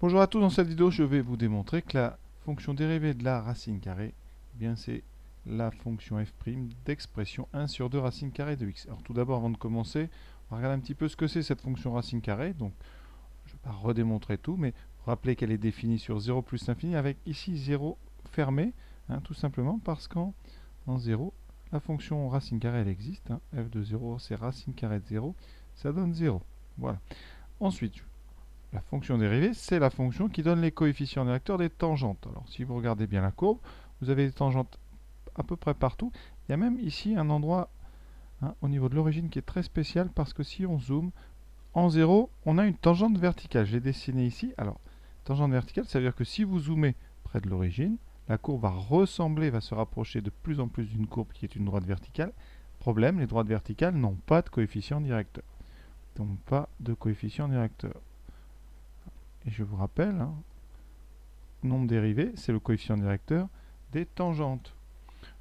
Bonjour à tous, dans cette vidéo je vais vous démontrer que la fonction dérivée de la racine carrée, eh bien c'est la fonction f' d'expression 1 sur 2 racine carrée de x. Alors tout d'abord, avant de commencer, on va regarder un petit peu ce que c'est cette fonction racine carrée. Donc je ne vais pas redémontrer tout, mais rappelez qu'elle est définie sur 0 plus l'infini avec ici 0 fermé, tout simplement parce qu'en 0, la fonction racine carrée elle existe, f de 0 c'est racine carrée de 0, ça donne 0. Voilà. Ensuite, la fonction dérivée, c'est la fonction qui donne les coefficients directeurs des tangentes. Alors, si vous regardez bien la courbe, vous avez des tangentes à peu près partout. Il y a même ici un endroit au niveau de l'origine qui est très spécial parce que si on zoome, en 0, on a une tangente verticale. Je l'ai dessinée ici. Alors, tangente verticale, ça veut dire que si vous zoomez près de l'origine, la courbe va ressembler, va se rapprocher de plus en plus d'une courbe qui est une droite verticale. Problème, les droites verticales n'ont pas de coefficient directeur. Donc, pas de coefficient directeur. Et je vous rappelle, nombre dérivé, c'est le coefficient directeur des tangentes.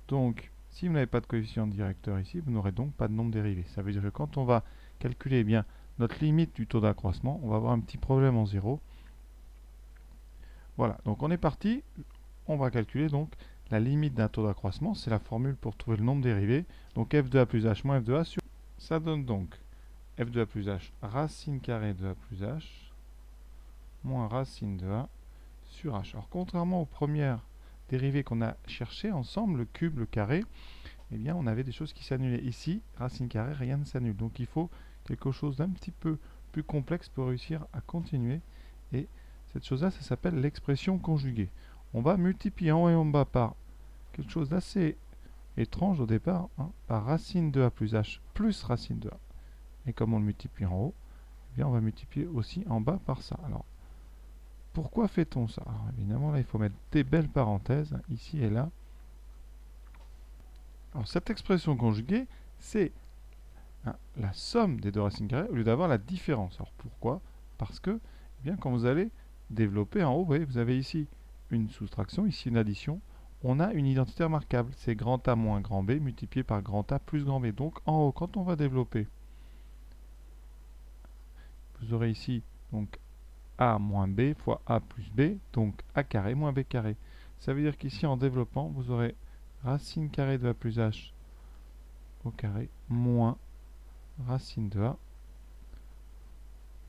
Donc, si vous n'avez pas de coefficient directeur ici, vous n'aurez donc pas de nombre dérivé. Ça veut dire que quand on va calculer bien notre limite du taux d'accroissement, on va avoir un petit problème en 0. Voilà, donc on est parti. On va calculer donc la limite d'un taux d'accroissement. C'est la formule pour trouver le nombre dérivé. Donc f de a plus h moins f de a sur... Ça donne donc f de a plus h racine carrée de a plus h moins racine de a sur h. Alors contrairement aux premières dérivées qu'on a cherchées ensemble, le cube, le carré, eh bien on avait des choses qui s'annulaient. Ici, racine carrée, rien ne s'annule. Donc il faut quelque chose d'un petit peu plus complexe pour réussir à continuer. Et cette chose-là, ça s'appelle l'expression conjuguée. On va multiplier en haut et en bas par quelque chose d'assez étrange au départ, par racine de a plus h plus racine de a. Et comme on le multiplie en haut, eh bien on va multiplier aussi en bas par ça. Alors, pourquoi fait-on ça? Alors évidemment, là, il faut mettre des belles parenthèses, ici et là. Alors, cette expression conjuguée, c'est la somme des deux racines carrées au lieu d'avoir la différence. Alors, pourquoi? Parce que, eh bien, quand vous allez développer en haut, vous voyez, vous avez ici une soustraction, ici une addition. On a une identité remarquable. C'est grand A moins grand B multiplié par grand A plus grand B. Donc, en haut, quand on va développer, vous aurez ici donc a moins b fois a plus b, donc a carré moins b carré. Ça veut dire qu'ici, en développant, vous aurez racine carrée de a plus h au carré moins racine de a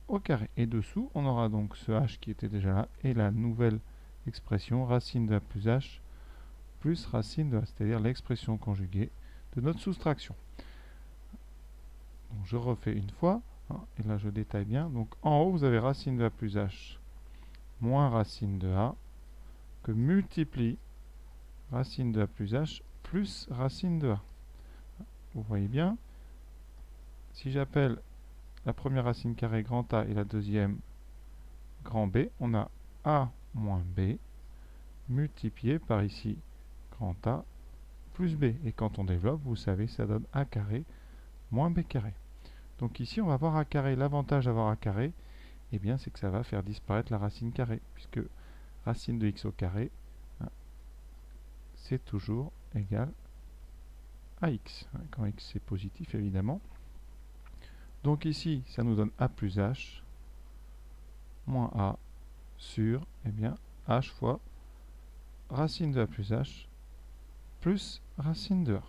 au carré. Et dessous, on aura donc ce h qui était déjà là et la nouvelle expression racine de a plus h plus racine de a, c'est-à-dire l'expression conjuguée de notre soustraction. Donc je refais une fois, et là je détaille bien. Donc en haut, vous avez racine de a plus h moins racine de a que multiplie racine de a plus h plus racine de a. Vous voyez bien, si j'appelle la première racine carrée grand A et la deuxième grand B, on a A moins B multiplié par ici grand A plus B. Et quand on développe, vous savez, ça donne A carré moins B carré. Donc ici, on va avoir A carré. L'avantage d'avoir A carré, eh bien, c'est que ça va faire disparaître la racine carrée, puisque racine de x au carré, c'est toujours égal à x, quand x est positif, évidemment. Donc ici, ça nous donne A plus H moins A sur, eh bien, H fois racine de A plus H plus racine de A.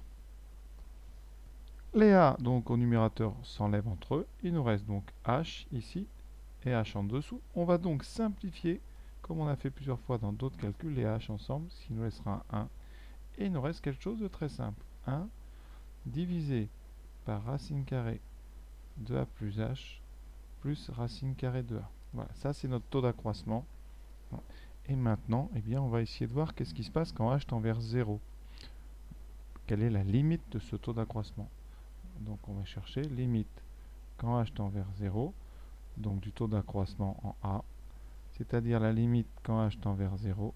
Les A, donc au numérateur, s'enlèvent entre eux. Il nous reste donc H ici et H en dessous. On va donc simplifier, comme on a fait plusieurs fois dans d'autres calculs, les H ensemble, ce qui nous laissera un 1. Et il nous reste quelque chose de très simple. 1 divisé par racine carrée de A plus H plus racine carrée de A. Voilà, ça c'est notre taux d'accroissement. Et maintenant, eh bien, on va essayer de voir qu'est-ce qui se passe quand h tend vers 0. Quelle est la limite de ce taux d'accroissement? Donc on va chercher limite quand h tend vers 0, donc du taux d'accroissement en A, c'est-à-dire la limite quand h tend vers 0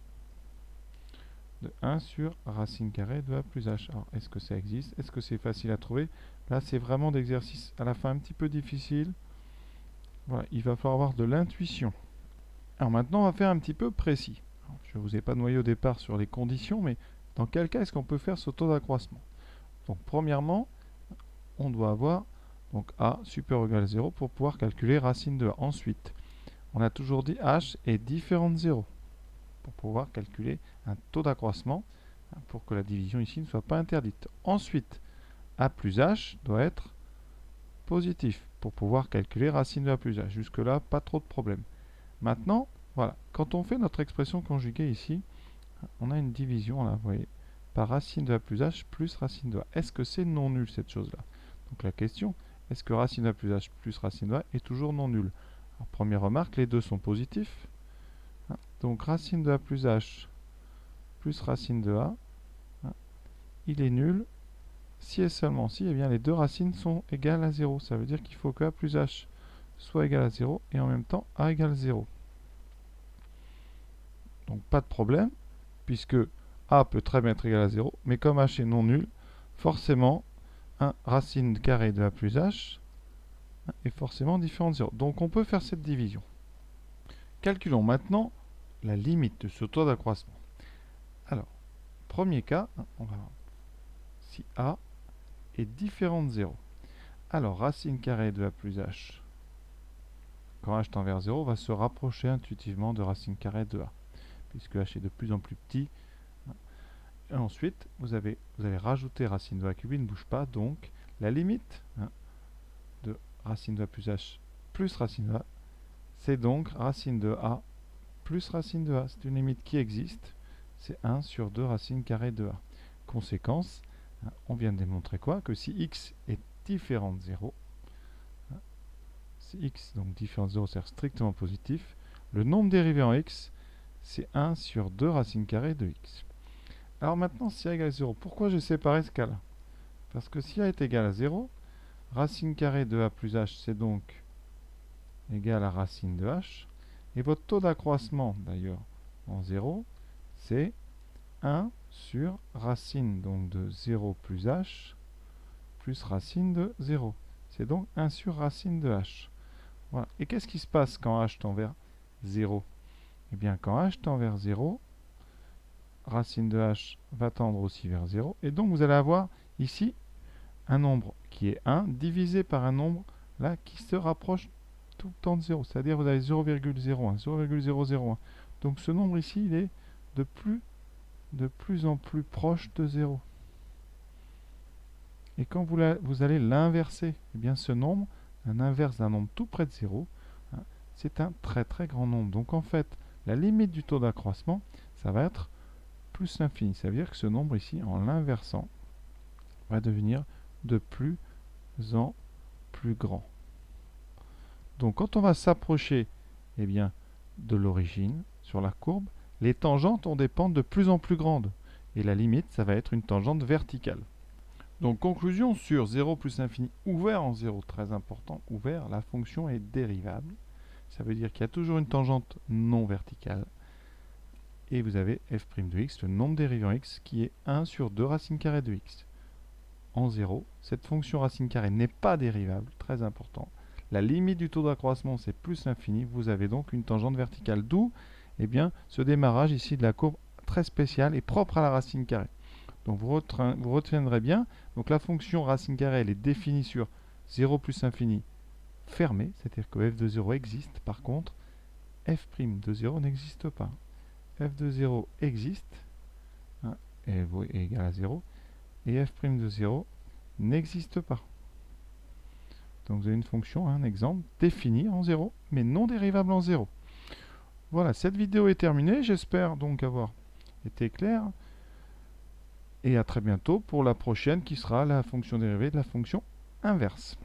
de 1 sur racine carrée de A plus H. Alors, est-ce que ça existe? Est-ce que c'est facile à trouver? Là, c'est vraiment d'exercice à la fin un petit peu difficile. Voilà, il va falloir avoir de l'intuition. Alors maintenant, on va faire un petit peu précis. Alors, je ne vous ai pas noyé au départ sur les conditions, mais dans quel cas est-ce qu'on peut faire ce taux d'accroissement? Donc, premièrement, on doit avoir donc A supérieur ou égal à 0 pour pouvoir calculer racine de A. Ensuite, on a toujours dit h est différent de 0 pour pouvoir calculer un taux d'accroissement pour que la division ici ne soit pas interdite. Ensuite, a plus h doit être positif pour pouvoir calculer racine de a plus h. Jusque-là, pas trop de problème. Maintenant, voilà, quand on fait notre expression conjuguée ici, on a une division, là, vous voyez, par racine de a plus h plus racine de a. Est-ce que c'est non nul cette chose-là? Donc la question, est-ce que racine de a plus h plus racine de a est toujours non nul? Alors, première remarque, les deux sont positifs. Donc racine de a plus h plus racine de a, il est nul si et seulement si, eh bien, les deux racines sont égales à 0. Ça veut dire qu'il faut que a plus h soit égal à 0 et en même temps a égale 0. Donc pas de problème, puisque a peut très bien être égal à 0, mais comme h est non nul, forcément, racine carrée de a plus h est forcément différent de 0. Donc on peut faire cette division. Calculons maintenant la limite de ce taux d'accroissement. Alors, premier cas, on va voir si a est différent de 0. Alors, racine carrée de a plus h, quand h tend vers 0, va se rapprocher intuitivement de racine carrée de a, puisque h est de plus en plus petit. Et ensuite, vous allez rajouter racine de a cubée, ne bouge pas, donc la limite de racine de a plus racine de a, c'est donc racine de a plus racine de a. C'est une limite qui existe, c'est 1 sur 2 racine carrée de a. Conséquence, on vient de démontrer quoi? Que si x est différent de 0, si x donc différent de 0 c'est strictement positif, le nombre dérivé en x, c'est 1 sur 2 racine carrée de x. Alors maintenant, si a égale 0, pourquoi j'ai séparé ce cas-là? Parce que si a est égal à 0, racine carrée de a plus h, c'est donc égal à racine de h. Et votre taux d'accroissement, d'ailleurs, en 0, c'est 1 sur racine donc de 0 plus h plus racine de 0. C'est donc 1 sur racine de h. Voilà. Et qu'est-ce qui se passe quand h tend vers 0? Eh bien, quand h tend vers 0, racine de h va tendre aussi vers 0. Et donc, vous allez avoir ici un nombre qui est 1 divisé par un nombre là qui se rapproche tout le temps de 0. C'est-à-dire, vous avez 0,01, 0,001. Donc, ce nombre ici, il est de plus en plus proche de 0. Et quand vous allez l'inverser, eh bien ce nombre, un inverse d'un nombre tout près de 0, c'est un très très grand nombre. Donc en fait, la limite du taux d'accroissement, ça va être plus l'infini. Ça veut dire que ce nombre ici, en l'inversant, va devenir de plus en plus grand. Donc quand on va s'approcher eh bien, de l'origine sur la courbe, les tangentes en dépendent de plus en plus grandes. Et la limite, ça va être une tangente verticale. Donc conclusion sur 0 plus l'infini ouvert en 0, très important, ouvert, la fonction est dérivable. Ça veut dire qu'il y a toujours une tangente non verticale. Et vous avez f' de x, le nombre dérivé en x, qui est 1 sur 2 racine carrée de x. En 0, cette fonction racine carrée n'est pas dérivable, très important. La limite du taux d'accroissement, c'est plus l'infini. Vous avez donc une tangente verticale. D'où eh bien, ce démarrage ici de la courbe très spéciale et propre à la racine carrée. Donc vous retiendrez bien, donc la fonction racine carrée, elle est définie sur 0 plus infini fermé, c'est-à-dire que f de 0 existe. Par contre, f' de 0 n'existe pas. F de 0 existe, et est égal à 0, et f' de 0 n'existe pas. Donc vous avez une fonction, un exemple, définie en 0, mais non dérivable en 0. Voilà, cette vidéo est terminée. J'espère donc avoir été clair. Et à très bientôt pour la prochaine qui sera la fonction dérivée de la fonction inverse.